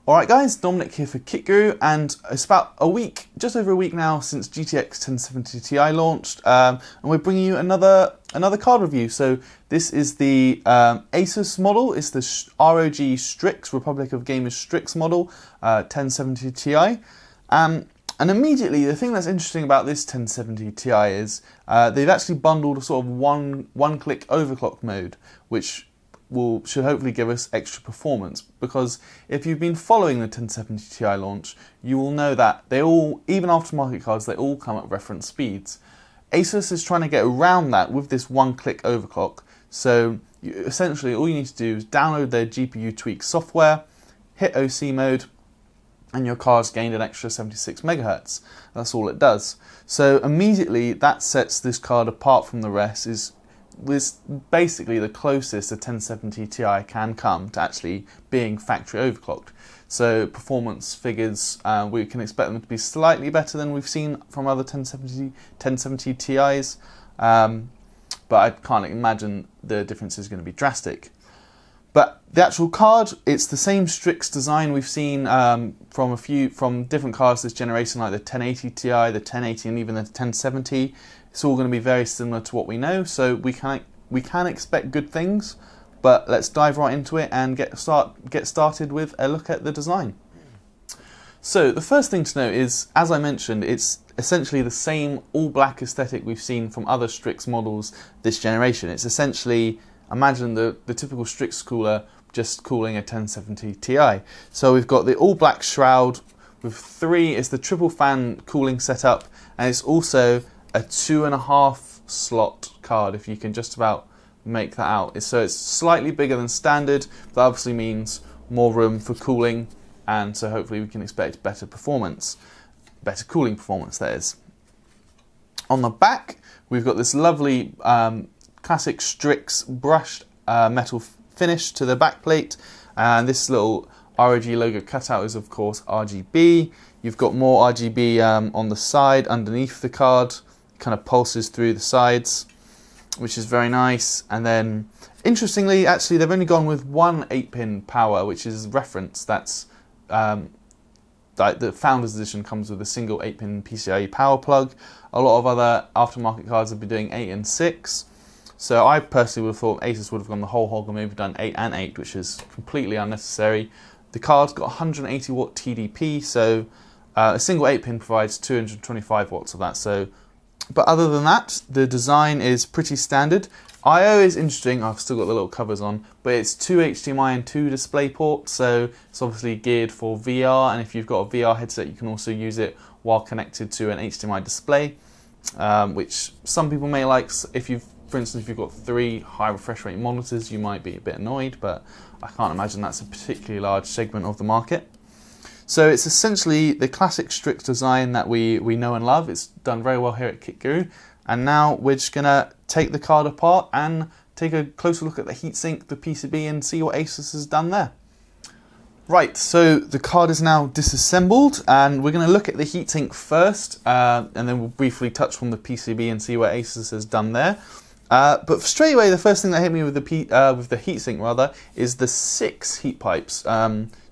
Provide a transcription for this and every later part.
Alright guys, Dominic here for Kit Guru, and it's about a week, just over a week now since GTX 1070 Ti launched, and we're bringing you another card review. So this is the ASUS model, it's the ROG Strix, Republic of Gamers Strix model, 1070 Ti. And immediately, the thing that's interesting about this 1070 Ti is they've actually bundled a sort of one-click overclock mode, which should hopefully give us extra performance, because if you've been following the 1070 Ti launch, you will know that they all, even aftermarket cards, they all come at reference speeds. ASUS is trying to get around that with this one-click overclock. So essentially all you need to do is download their GPU tweak software, hit OC mode, and your card's gained an extra 76 megahertz. That's all it does. So immediately that sets this card apart from the rest, is basically the closest a 1070 Ti can come to actually being factory overclocked. So performance figures, we can expect them to be slightly better than we've seen from other 1070 Ti's, but I can't imagine the difference is going to be drastic. But the actual card, it's the same Strix design we've seen from different cards this generation, like the 1080 Ti, the 1080, and even the 1070. It's all going to be very similar to what we know, so we can expect good things. But let's dive right into it and get started with a look at the design. So the first thing to note is, as I mentioned, it's essentially the same all-black aesthetic we've seen from other Strix models this generation. It's essentially, imagine the typical Strix cooler just cooling a 1070 Ti. So we've got the all-black shroud with it's the triple fan cooling setup, and it's also a 2.5 slot card, if you can just about make that out. So it's slightly bigger than standard. That obviously means more room for cooling, and so hopefully we can expect better performance, better cooling performance, that is. On the back, we've got this lovely classic Strix brushed metal finish to the back plate, and this little ROG logo cutout is of course RGB. You've got more RGB on the side underneath the card, kind of pulses through the sides, which is very nice. And then interestingly, actually they've only gone with one 8-pin power, which is reference. That's like the Founders Edition comes with a single 8-pin PCIe power plug. A lot of other aftermarket cards have been doing 8 and 6. So I personally would have thought ASUS would have gone the whole hog and maybe done 8 and 8, which is completely unnecessary. The card's got 180 watt TDP, so a single 8-pin provides 225 watts of that. But other than that, the design is pretty standard. I/O is interesting. I've still got the little covers on, but it's 2 HDMI and 2 display ports, so it's obviously geared for VR, and if you've got a VR headset, you can also use it while connected to an HDMI display, which some people may like. For instance, if you've got 3 high refresh rate monitors, you might be a bit annoyed, but I can't imagine that's a particularly large segment of the market. So it's essentially the classic Strix design that we know and love. It's done very well here at Kit Guru. And now we're just going to take the card apart and take a closer look at the heatsink, the PCB, and see what ASUS has done there. Right, so the card is now disassembled, and we're going to look at the heatsink first, and then we'll briefly touch on the PCB and see what ASUS has done there. But straight away, the first thing that hit me with the heatsink rather is the 6 heat pipes.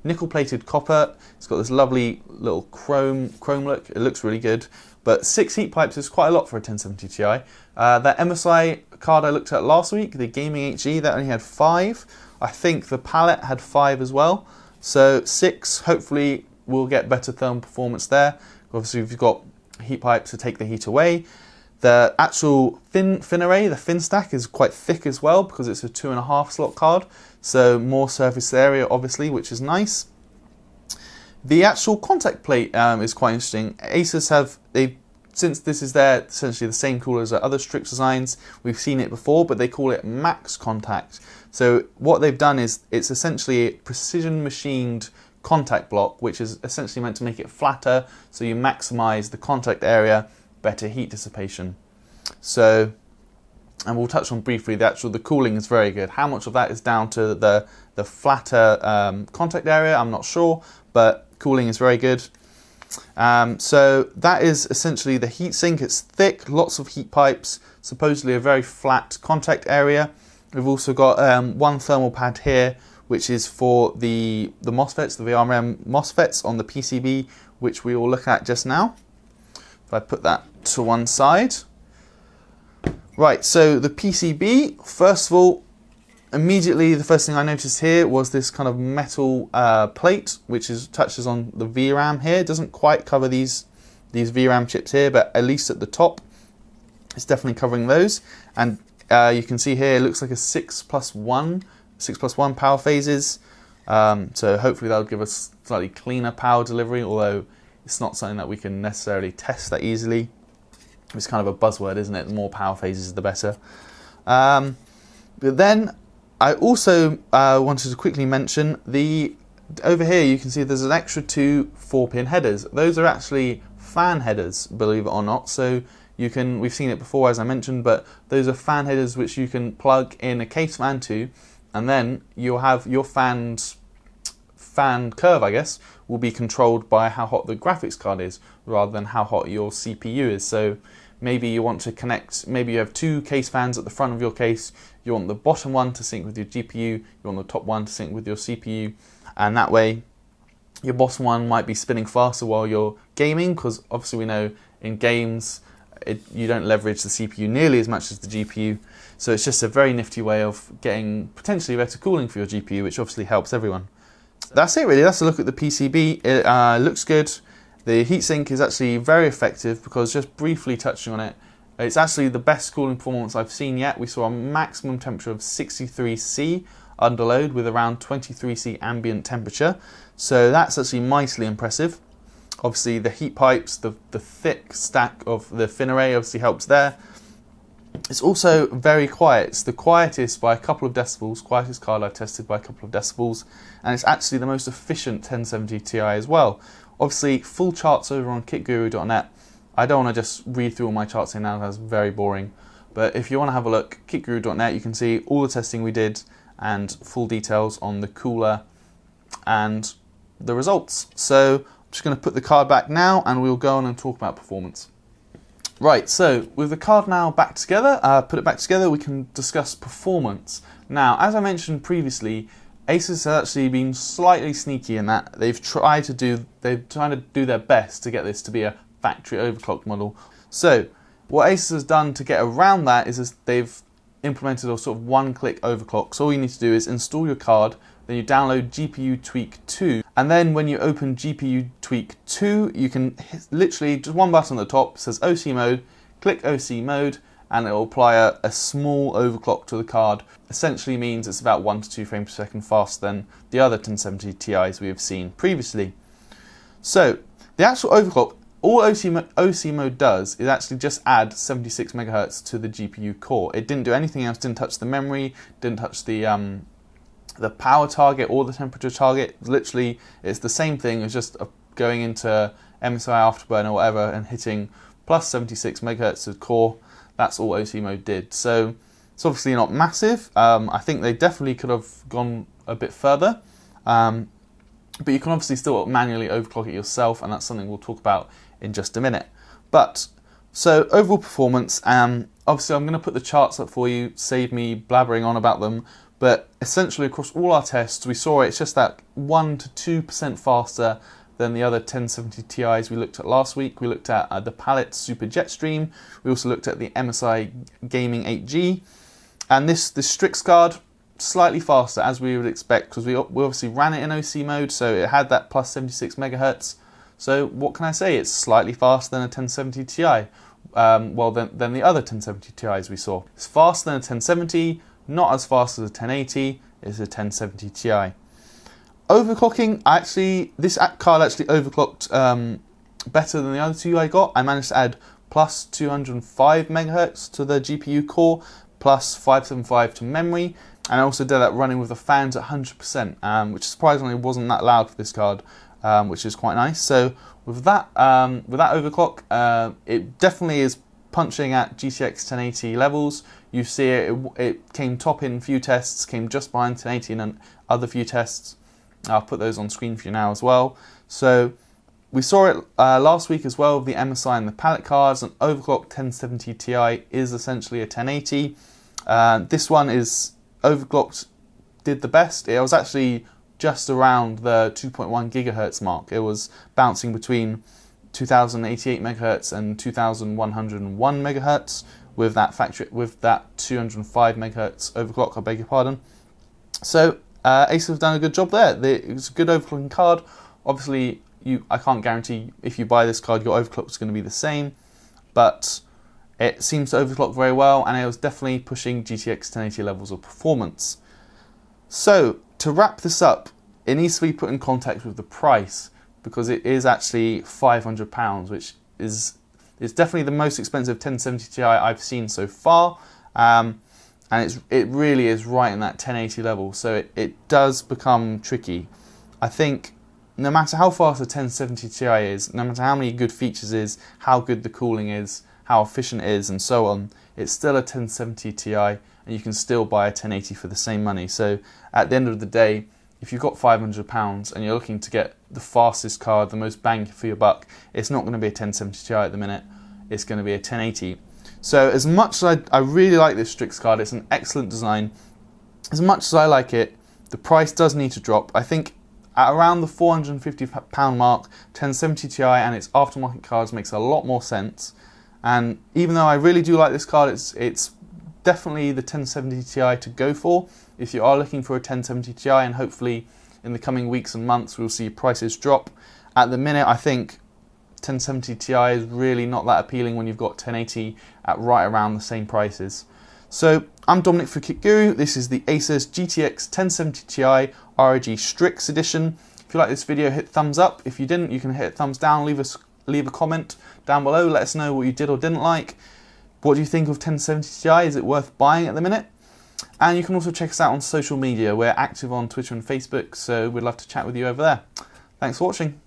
Nickel-plated copper. It's got this lovely little chrome look. It looks really good. But 6 heat pipes is quite a lot for a 1070 Ti. That MSI card I looked at last week, the Gaming HE, that only had 5. I think the Palette had 5 as well. So 6, hopefully we'll get better thermal performance there. Obviously, we've got heat pipes to take the heat away. The actual fin array, the fin stack, is quite thick as well because it's a 2.5 slot card, so more surface area obviously, which is nice. The actual contact plate is quite interesting. ASUS since this is essentially the same cooler as other Strix designs, we've seen it before, but they call it max contact. So what they've done is it's essentially a precision machined contact block, which is essentially meant to make it flatter, so you maximize the contact area, better heat dissipation. So, and we'll touch on briefly the cooling is very good. How much of that is down to the flatter contact area, I'm not sure, but cooling is very good. So that is essentially the heatsink. It's thick, lots of heat pipes, supposedly a very flat contact area. We've also got one thermal pad here which is for the MOSFETs, the VRM MOSFETs on the PCB, which we will look at just now. If I put that to one side. Right, so the PCB, first of all, immediately the first thing I noticed here was this kind of metal plate, which touches on the VRAM here. It doesn't quite cover these VRAM chips here, but at least at the top, it's definitely covering those. And you can see here, it looks like a 6+1 power phases. So hopefully that'll give us slightly cleaner power delivery, although it's not something that we can necessarily test that easily. It's kind of a buzzword, isn't it? The more power phases, the better. But then I also wanted to quickly mention over here you can see there's an extra 2 4-pin headers. Those are actually fan headers, believe it or not. So we've seen it before, as I mentioned, but those are fan headers which you can plug in a case fan to, and then you'll have your fan curve, I guess, will be controlled by how hot the graphics card is rather than how hot your CPU is. So maybe you want to connect, maybe you have 2 case fans at the front of your case, you want the bottom one to sync with your GPU, you want the top one to sync with your CPU, and that way your bottom one might be spinning faster while you're gaming, because obviously we know in games you don't leverage the CPU nearly as much as the GPU, so it's just a very nifty way of getting potentially better cooling for your GPU, which obviously helps everyone. That's it really, that's a look at the PCB. It looks good. The heatsink is actually very effective because, just briefly touching on it, it's actually the best cooling performance I've seen yet. We saw a maximum temperature of 63°C under load with around 23°C ambient temperature, so that's actually mightily impressive. Obviously the heat pipes, the thick stack of the fin array obviously helps there. It's also very quiet. It's the quietest by a couple of decibels, quietest card I've tested by a couple of decibels, and it's actually the most efficient 1070 Ti as well. Obviously, full charts over on kitguru.net. I don't want to just read through all my charts here now, that's very boring. But if you want to have a look, kitguru.net, you can see all the testing we did and full details on the cooler and the results. So I'm just going to put the card back now and we'll go on and talk about performance. Right, so with the card now back together, we can discuss performance. Now, as I mentioned previously, ASUS has actually been slightly sneaky in that they've tried to do their best to get this to be a factory overclocked model. So what ASUS has done to get around that is they've implemented a sort of one-click overclock. So all you need to do is install your card, then you download GPU Tweak 2, and then when you open GPU Tweak 2, you can literally just one button at the top says OC mode, click OC mode, and it will apply a small overclock to the card. Essentially means it's about 1 to 2 frames per second faster than the other 1070 Ti's we have seen previously. So the actual overclock, all OC mode does is actually just add 76 MHz to the GPU core. It didn't do anything else, didn't touch the memory, didn't touch the power target or the temperature target. Literally, it's the same thing as just going into MSI Afterburner or whatever and hitting plus 76 MHz to the core. That's all OC mode did. So it's obviously not massive. I think they definitely could have gone a bit further. But you can obviously still manually overclock it yourself, and that's something we'll talk about in just a minute. But so overall performance, obviously I'm going to put the charts up for you, save me blabbering on about them. But essentially across all our tests, we saw it's just that 1 to 2% faster than the other 1070 Ti's we looked at last week. We looked at the Palette Super Jetstream. We also looked at the MSI Gaming 8G. And this Strix card, slightly faster as we would expect, because we obviously ran it in OC mode, so it had that plus 76 MHz. So what can I say? It's slightly faster than a 1070 Ti. Than the other 1070 Ti's we saw. It's faster than a 1070, not as fast as a 1080, it's a 1070 Ti. Overclocking, this card actually overclocked better than the other two I got. I managed to add plus 205 MHz to the GPU core, plus 575 to memory, and I also did that running with the fans at 100%, which surprisingly wasn't that loud for this card, which is quite nice. So with that overclock, it definitely is punching at GTX 1080 levels. You see it came top in a few tests, came just behind 1080 in other few tests. I'll put those on screen for you now as well. So we saw it last week as well with the MSI and the Palette cards. An overclocked 1070 Ti is essentially a 1080. This one is overclocked did the best. It was actually just around the 2.1 gigahertz mark. It was bouncing between 2088 megahertz and 2101 megahertz with that 205 megahertz overclock, I beg your pardon. So ASUS have done a good job there. It's a good overclocking card. Obviously, I can't guarantee if you buy this card your overclock is going to be the same, but it seems to overclock very well, and it was definitely pushing GTX 1080 levels of performance. So to wrap this up, it needs to be put in context with the price, because it is actually £500, which is definitely the most expensive 1070 Ti I've seen so far, and it really is right in that 1080 level, so it does become tricky. I think no matter how fast a 1070 Ti is, no matter how many good features is, how good the cooling is, how efficient it is, and so on, it's still a 1070 Ti, and you can still buy a 1080 for the same money. So at the end of the day, if you've got £500 and you're looking to get the fastest card, the most bang for your buck, it's not going to be a 1070 Ti at the minute, it's going to be a 1080. So as much as I really like this Strix card, it's an excellent design, as much as I like it, the price does need to drop. I think at around the £450 mark, 1070 Ti and its aftermarket cards makes a lot more sense. And even though I really do like this card, it's definitely the 1070 Ti to go for if you are looking for a 1070 Ti, and hopefully in the coming weeks and months we'll see prices drop. At the minute, I think 1070 Ti is really not that appealing when you've got 1080 at right around the same prices. So I'm Dominic for Kit Guru. This is the ASUS GTX 1070 Ti ROG Strix edition. If you like this video, hit thumbs up. If you didn't, you can hit thumbs down. Leave a comment down below. Let us know what you did or didn't like. What do you think of 1070 Ti? Is it worth buying at the minute? And you can also check us out on social media. We're active on Twitter and Facebook, so we'd love to chat with you over there. Thanks for watching.